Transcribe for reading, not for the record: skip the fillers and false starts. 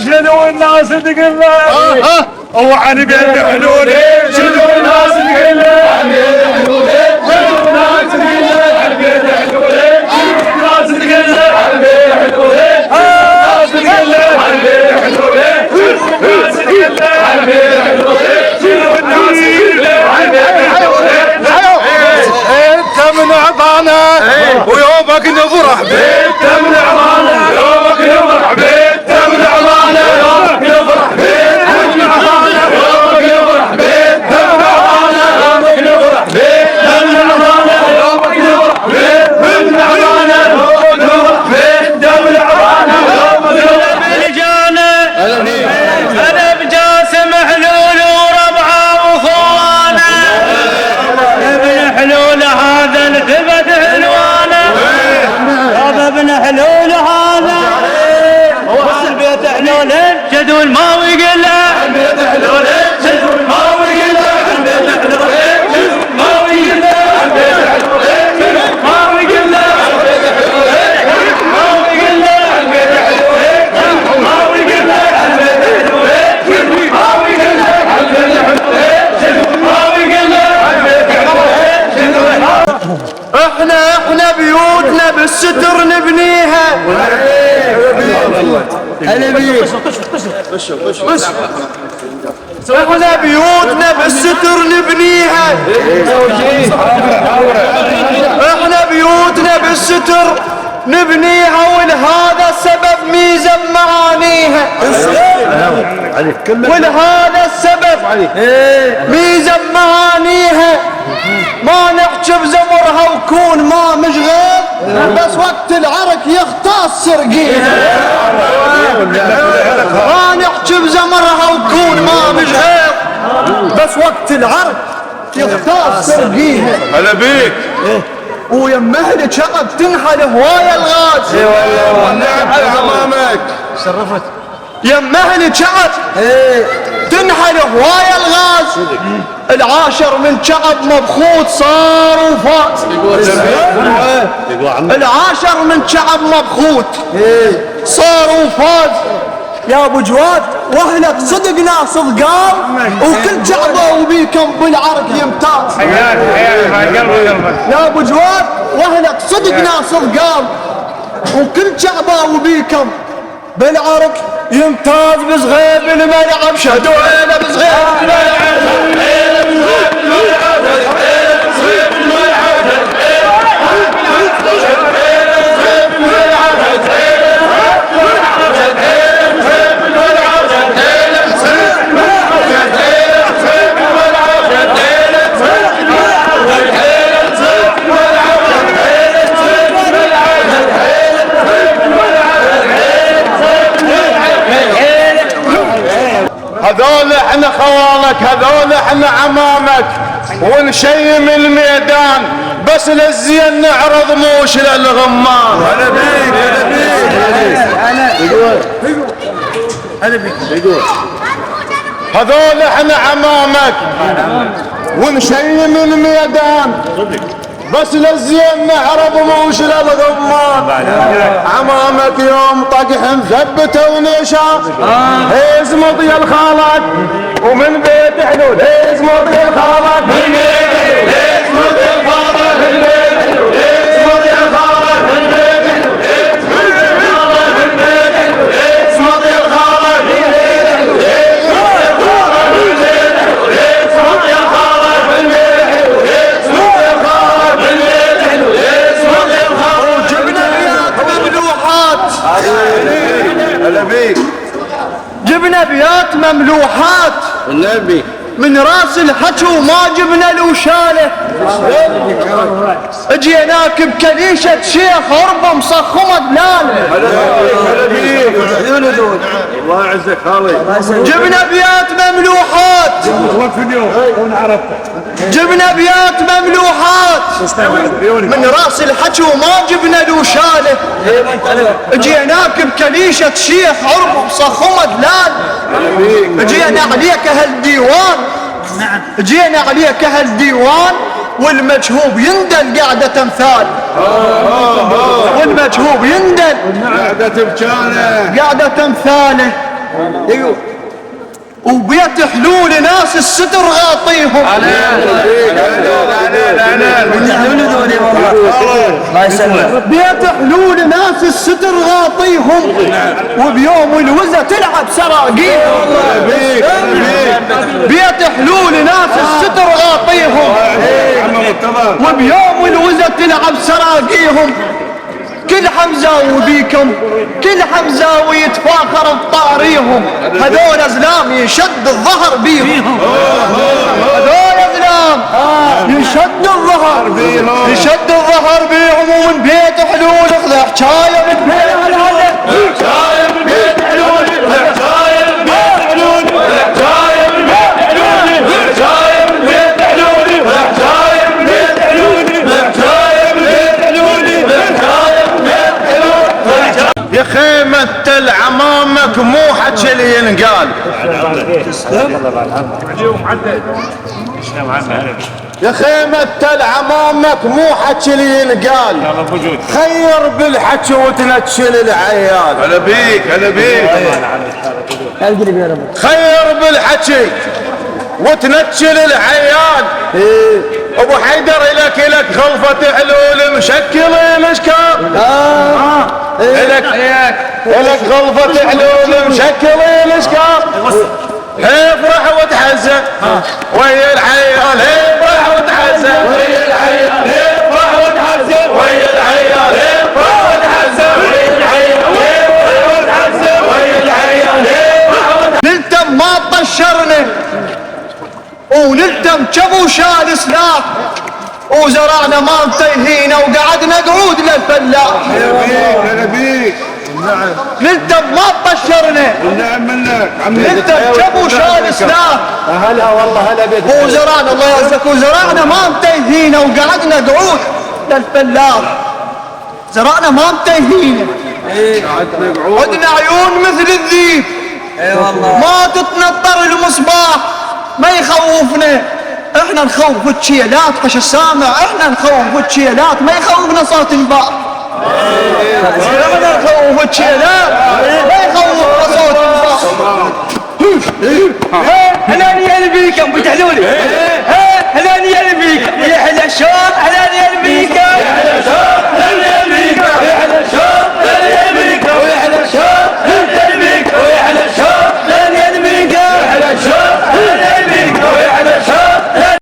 شنو الناس تقول هو عن بين حلولي شنو الناس تقول شنو الناس تقول عن بين حلولي الناس تقول عن بين حلولي الناس تقول عن بين حلولي الناس تقول عن بين حلولي شنو الناس تقول عن بين حلولي انت من عطانا ويومك نفرح بيه انت من عطانا يومك نفرح بيه جدول ما ويقله البيت حلوله جدول ما ويقله البيت حلوله جدول ما ويقله البيت حلوله جدول ما ويقله البيت حلوله جدول ما ويقله البيت حلوله جدول ما ويقله البيت حلوله جدول ما ويقله البيت حلوله جدول ما ويقله البيت حلوله احنا بيوتنا بالستر نبنيها احنا بيوتنا بالستر نبنيها احنا بيوتنا بالستر نبنيها ولهذا السبب ميزة بمعانيها ولهذا السبب ميزة بمعانيها ما نحكي بزمرها وكون ما مشغل بس وقت العرك يختص سرقيها ما نحكي بزمرها وكون ما مشغل بس وقت العرك يختص سرقيها هلا بيك ويم اهلي شقب تنحل هواية الغاز اي والله نحل امامك شرفت يم اهلي شقب تنحل هواية الغاز العاشر من شعب مبخوت صار وفات العاشر من شعب مبخوت صار وفات يا ابو جواد واهلك صدق ناس ضقام وكل شعبه وبيكم بالعرك يمتاز يا ابو جواد واهلك صدق ناس ضقام وكل شعبه وبيكم بالعرك يمتاز بصغير بالملعب شدوا عينه بصغير بالملعب هذول احنا خوالك هذول احنا عمامك ونشيم الميدان بس للزين نعرض موش للغمان هلا بيك هلا بيك هذول احنا عمامك ونشيم الميدان بس للزين نعرض موش للغمان عمامك يوم طقح مثبته ونشا هيز مضي الخالق ومن بيت حلول هيز مضي الخالق من بيت حلول هيز مضي الخالق من بيت حلول هيز مضي الخالق من بيت حلول هيز مضي الخالق من بيت هلا بيك. جبنا ابيات مملوحات النبي من راس الحكي وما جبنا له شاله. جيناك بكليشة شيخ هربة مصخمة دلاله. هلا بيك. الله يعزك خالي. جبنا ابيات مملوحات وقف اليوم ونعرفك. جبنا ابيات مملوحات من راس الحكي وما جبنا له شاله. جيناك بكليشة شيخ هربة مصخمة دلاله. جينا عليك هالديوان جينا عليك هالديوان والمجهوب يندل قاعدة تمثال. والمجهوب يندل قاعدة بجانه قاعدة تمثاله. وبيت حلول ناس الستر غاطيهم. بيت حلول ناس الستر غاطيهم وبيوم الوزة تلعب سراقيهم. بيت حلول ناس الستر غاطيهم وبيوم الوزة تلعب سراقيهم. كل حمزة وبيكم كل حمزة ويتفاخر بطاريهم. هذول أزلام يشد الظهر بيهم. هذول أزلام يشد الظهر بيهم. ومن بيت حلول خذ حجاية من بيت حلول. حجاية من بيت حلول. حجاية من بيت حلول. حجاية من بيت حلول. حجاية من بيت حلول. حجاية من بيت حلول. حجاية من بيت حلول. يا خيمة تل عمامك مو حكي اللي ينقال. يا خيمة تل عمامك مو حكي اللي ينقال. خير بالحكي وتنتشل العيال. هلا بيك. هلا بيك. خير بالحكي وتنتشل العيال. ابو حيدر لك غلفة حلول مشكلة مشكال. لك غلفة حلول مشكلة مشكال. افرح وتحزن ويا العيال. افرح وتحزن ويا العيال. افرح وتحزن ويا العيال. افرح وتحزن ويا العيال. افرح وتحزن ويا العيال. نلتم ما طشرنا ونلتم جبو شال سلاح وزرعنا ما انتهينا وقعدنا قعود للفلاح. هلا بيك. نلتم ما طشرنا نعم منك نلتم جبو شال سلاح. هلا والله هلا بك. وزرعنا الله يعزك وزرعنا ما انتهينا وقعدنا قعود للفلاح. زرعنا ما انتهينا عدنا عيون مثل الذيب. ما تتنطر المصباح ما يخوفنا. احنا نخوف التشيلات حش السامع. احنا نخوف التشيلات ما يخوفنا صوت الباء. احنا نخوف التشيلات ما يخوفنا صوت الباء. هلا يا البيكم بتحلولي.